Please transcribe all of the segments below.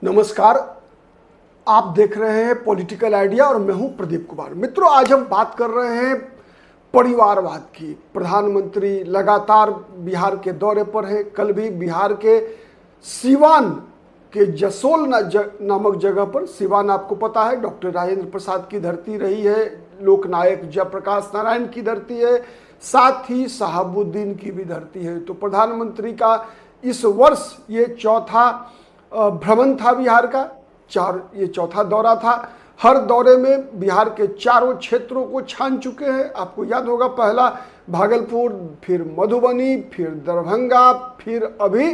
नमस्कार। आप देख रहे हैं पॉलिटिकल आइडिया और मैं हूं प्रदीप कुमार। मित्रों, आज हम बात कर रहे हैं परिवारवाद की। प्रधानमंत्री लगातार बिहार के दौरे पर है। कल भी बिहार के सिवान के जसोल नामक जगह पर, सिवान आपको पता है डॉक्टर राजेंद्र प्रसाद की धरती रही है, लोकनायक जयप्रकाश नारायण की धरती है, साथ ही शहाबुद्दीन की भी धरती है। तो प्रधानमंत्री का इस वर्ष ये चौथा भ्रमण था बिहार का। ये चौथा दौरा था। हर दौरे में बिहार के चारों क्षेत्रों को छान चुके हैं। आपको याद होगा, पहला भागलपुर, फिर मधुबनी, फिर दरभंगा, फिर अभी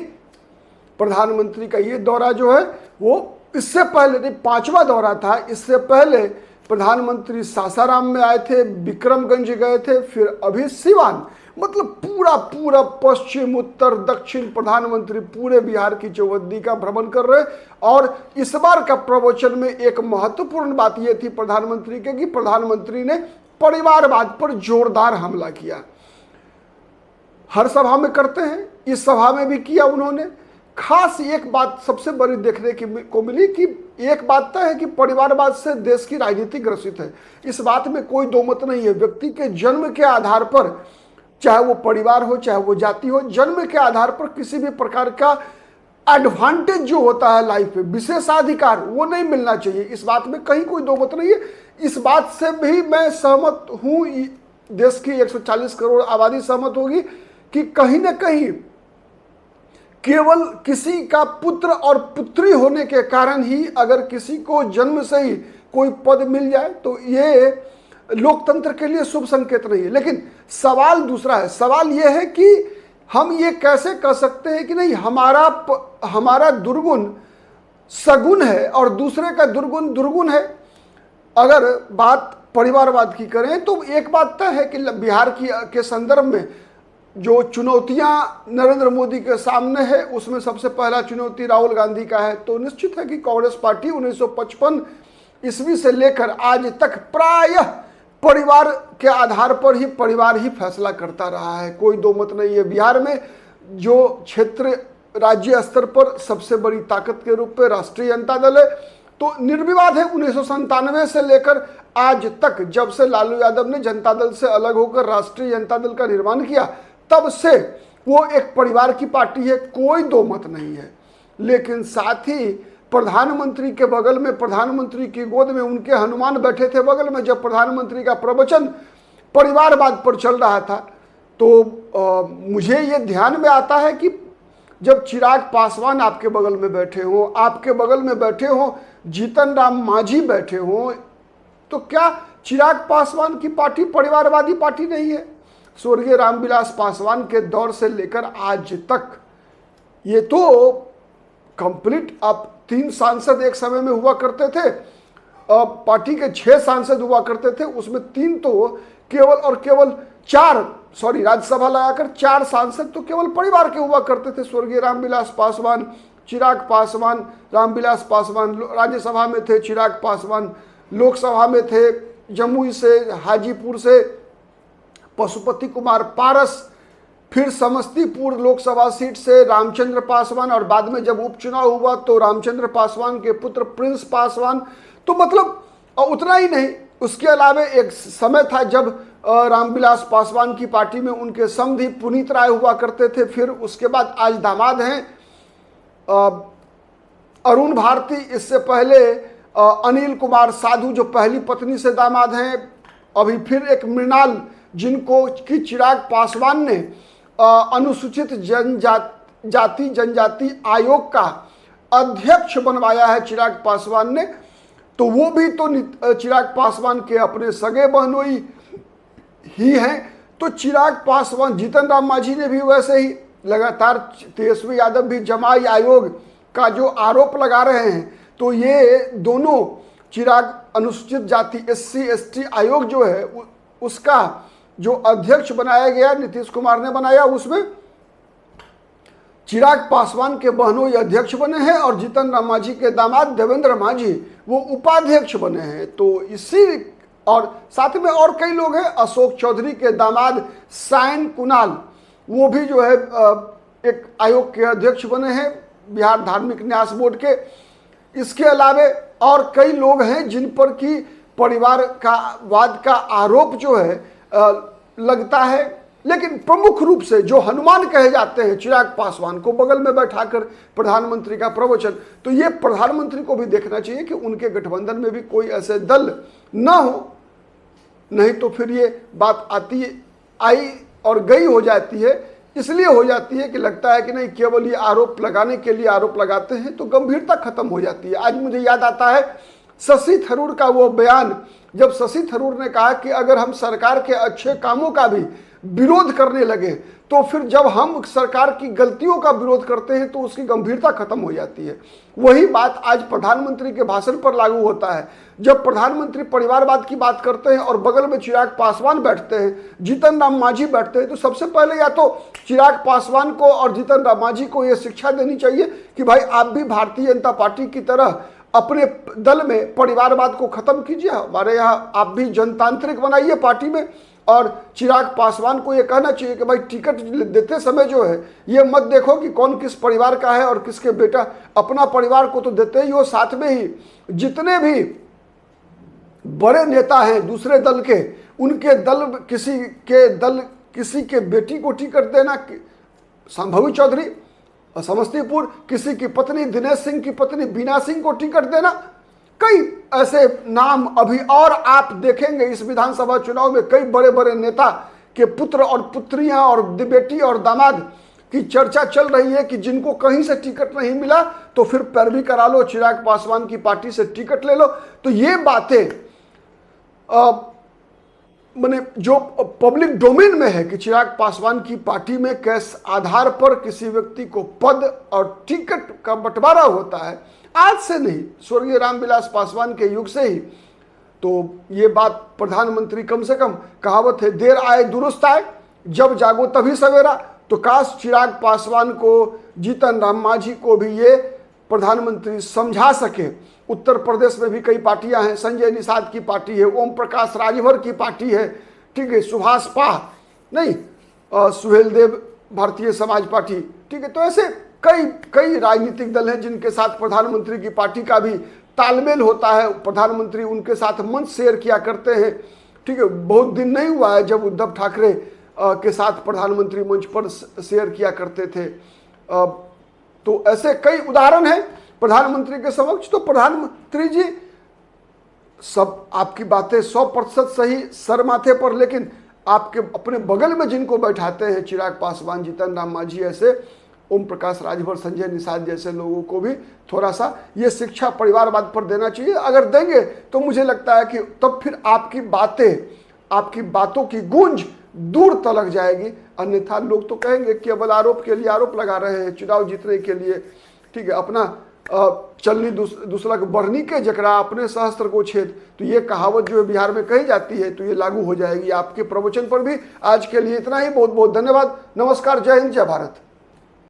प्रधानमंत्री का ये दौरा जो है वो इससे पहले पांचवा दौरा था। इससे पहले प्रधानमंत्री सासाराम में आए थे, विक्रमगंज गए थे, फिर अभी सिवान। मतलब पूरा पश्चिम उत्तर दक्षिण प्रधानमंत्री पूरे बिहार की चौहद्दी का भ्रमण कर रहे। और इस बार का प्रवचन में एक महत्वपूर्ण बात यह थी प्रधानमंत्री के कि प्रधानमंत्री ने परिवारवाद पर जोरदार हमला किया। हर सभा में करते हैं, इस सभा में भी किया उन्होंने। खास एक बात सबसे बड़ी देखने को मिली कि एक बात तय है कि परिवारवाद से देश की राजनीति ग्रसित है। इस बात में कोई दो मत नहीं है। व्यक्ति के जन्म के आधार पर, चाहे वो परिवार हो चाहे वो जाति हो, जन्म के आधार पर किसी भी प्रकार का एडवांटेज जो होता है लाइफ में, विशेषाधिकार, वो नहीं मिलना चाहिए। इस बात में कहीं कोई दो मत नहीं है। इस बात से भी मैं सहमत हूं, देश की 140 करोड़ आबादी सहमत होगी कि कहीं ना कहीं केवल किसी का पुत्र और पुत्री होने के कारण ही अगर किसी को जन्म से ही कोई पद मिल जाए तो ये लोकतंत्र के लिए शुभ संकेत नहीं है। लेकिन सवाल दूसरा है। सवाल यह है कि हम ये कैसे कह सकते हैं कि नहीं, हमारा दुर्गुण सगुण है और दूसरे का दुर्गुण दुर्गुण है। अगर बात परिवारवाद की करें तो एक बात तय है कि बिहार के संदर्भ में जो चुनौतियां नरेंद्र मोदी के सामने है, उसमें सबसे पहला चुनौती राहुल गांधी का है। तो निश्चित है कि कांग्रेस पार्टी 1955 ईस्वी से लेकर आज तक प्रायः परिवार के आधार पर ही परिवार ही फैसला करता रहा है। कोई दो मत नहीं है। बिहार में जो क्षेत्र राज्य स्तर पर सबसे बड़ी ताकत के रूप में राष्ट्रीय जनता दल है, तो निर्विवाद है 1997 से लेकर आज तक, जब से लालू यादव ने जनता दल से अलग होकर राष्ट्रीय जनता दल का निर्माण किया, तब से वो एक परिवार की पार्टी है, कोई दो मत नहीं है। लेकिन साथ ही प्रधानमंत्री के बगल में, प्रधानमंत्री की गोद में उनके हनुमान बैठे थे बगल में। जब प्रधानमंत्री का प्रवचन परिवारवाद पर चल रहा था तो मुझे ये ध्यान में आता है कि जब चिराग पासवान आपके बगल में बैठे हो, आपके बगल में बैठे हो जीतन राम मांझी बैठे हो, तो क्या चिराग पासवान की पार्टी परिवारवादी पार्टी नहीं है? स्वर्गीय रामविलास पासवान के दौर से लेकर आज तक ये तो कंप्लीट, आप 3 सांसद एक समय में हुआ करते थे, पार्टी के 6 सांसद हुआ करते थे, उसमें 3 तो केवल और केवल 4, सॉरी राज्यसभा लगाकर 4 सांसद तो केवल परिवार के हुआ करते थे। स्वर्गीय रामविलास पासवान, चिराग पासवान, रामविलास पासवान राज्यसभा में थे, चिराग पासवान लोकसभा में थे, जमुई से, हाजीपुर से पशुपति कुमार पारस, फिर समस्तीपुर लोकसभा सीट से रामचंद्र पासवान, और बाद में जब उपचुनाव हुआ तो रामचंद्र पासवान के पुत्र प्रिंस पासवान। तो मतलब उतना ही नहीं, उसके अलावा एक समय था जब रामविलास पासवान की पार्टी में उनके समधी पुनीत राय हुआ करते थे। फिर उसके बाद आज दामाद हैं अरुण भारती, इससे पहले अनिल कुमार साधु जो पहली पत्नी से दामाद हैं। अभी फिर एक मृणाल, जिनको कि चिराग पासवान ने अनुसूचित जाति जनजाति आयोग का अध्यक्ष बनवाया है चिराग पासवान ने। तो वो भी तो चिराग पासवान के अपने सगे बहनोई ही हैं। तो चिराग पासवान, जीतन राम मांझी ने भी वैसे ही लगातार, तेजस्वी यादव भी जमाई आयोग का जो आरोप लगा रहे हैं, तो ये दोनों चिराग अनुसूचित जाति SC ST आयोग जो है उसका जो अध्यक्ष बनाया गया, नीतीश कुमार ने बनाया, उसमें चिराग पासवान के बहनोई अध्यक्ष बने हैं और जीतन राम मांझी के दामाद देवेंद्र मांझी वो उपाध्यक्ष बने हैं। तो इसी, और साथ में और कई लोग हैं, अशोक चौधरी के दामाद सायन कुणाल, वो भी जो है एक आयोग के अध्यक्ष बने हैं, बिहार धार्मिक न्यास बोर्ड के। इसके अलावे और कई लोग हैं जिन पर कि परिवार का वाद का आरोप जो है लगता है। लेकिन प्रमुख रूप से जो हनुमान कहे जाते हैं चिराग पासवान को बगल में बैठाकर प्रधानमंत्री का प्रवचन, तो ये प्रधानमंत्री को भी देखना चाहिए कि उनके गठबंधन में भी कोई ऐसे दल न हो, नहीं तो फिर ये बात आई और गई हो जाती है। इसलिए हो जाती है कि लगता है कि नहीं, केवल ये आरोप लगाने के लिए आरोप लगाते हैं, तो गंभीरता खत्म हो जाती है। आज मुझे याद आता है शशि थरूर का वो बयान, जब शशि थरूर ने कहा कि अगर हम सरकार के अच्छे कामों का भी विरोध करने लगे तो फिर जब हम सरकार की गलतियों का विरोध करते हैं तो उसकी गंभीरता खत्म हो जाती है। वही बात आज प्रधानमंत्री के भाषण पर लागू होता है। जब प्रधानमंत्री परिवारवाद की बात करते हैं और बगल में चिराग पासवान बैठते हैं, जीतन राम मांझी बैठते हैं, तो सबसे पहले या तो चिराग पासवान को और जीतन राम मांझी को यह शिक्षा देनी चाहिए कि भाई आप भी भारतीय जनता पार्टी की तरह अपने दल में परिवारवाद को खत्म कीजिए, हमारे यहाँ आप भी जनतांत्रिक बनाइए पार्टी में। और चिराग पासवान को ये कहना चाहिए कि भाई टिकट देते समय जो है ये मत देखो कि कौन किस परिवार का है और किसके बेटा, अपना परिवार को तो देते ही हो, साथ में ही जितने भी बड़े नेता हैं दूसरे दल के, उनके दल किसी के बेटी को टिकट देना, संभवी चौधरी समस्तीपुर, किसी की पत्नी दिनेश सिंह की पत्नी बीना सिंह को टिकट देना, कई ऐसे नाम अभी और आप देखेंगे इस विधानसभा चुनाव में। कई बड़े बड़े नेता के पुत्र और पुत्रियां और बेटी और दामाद की चर्चा चल रही है कि जिनको कहीं से टिकट नहीं मिला तो फिर पैरवी करा लो, चिराग पासवान की पार्टी से टिकट ले लो। तो ये बातें माने जो पब्लिक डोमेन में है कि चिराग पासवान की पार्टी में किस आधार पर किसी व्यक्ति को पद और टिकट का बंटवारा होता है, आज से नहीं, स्वर्गीय रामविलास पासवान के युग से ही। तो ये बात प्रधानमंत्री, कम से कम कहावत है देर आए दुरुस्त आए, जब जागो तभी सवेरा। तो काश चिराग पासवान को, जीतन राम मांझी को भी ये प्रधानमंत्री समझा सके। उत्तर प्रदेश में भी कई पार्टियां हैं, संजय निषाद की पार्टी है, ओम प्रकाश राजभर की पार्टी है, ठीक है, सुभाष पा नहीं, सुहेल देव भारतीय समाज पार्टी, ठीक है। तो ऐसे कई राजनीतिक दल हैं जिनके साथ प्रधानमंत्री की पार्टी का भी तालमेल होता है। प्रधानमंत्री उनके साथ मंच शेयर किया करते हैं, ठीक है। बहुत दिन नहीं हुआ है जब उद्धव ठाकरे के साथ प्रधानमंत्री मंच पर शेयर किया करते थे। तो ऐसे कई उदाहरण हैं प्रधानमंत्री के समक्ष। तो प्रधानमंत्री जी सब आपकी बातें 100% सही, सर माथे पर, लेकिन आपके अपने बगल में जिनको बैठाते हैं चिराग पासवान, जीतन राम मांझी, ऐसे ओम प्रकाश राजभर, संजय निषाद जैसे लोगों को भी थोड़ा सा ये शिक्षा परिवारवाद पर देना चाहिए। अगर देंगे तो मुझे लगता है कि तब फिर आपकी बातों की गूंज दूर तलक जाएगी। अन्यथा लोग तो कहेंगे केवल आरोप के लिए आरोप लगा रहे हैं, चुनाव जीतने के लिए, ठीक है, अपना चलनी दूसरा को बढ़नी के जकरा अपने सहस्त्र को छेद। तो ये कहावत जो है बिहार में कही जाती है, तो ये लागू हो जाएगी आपके प्रवचन पर भी। आज के लिए इतना ही, बहुत बहुत धन्यवाद, नमस्कार, जय हिंद, जय भारत।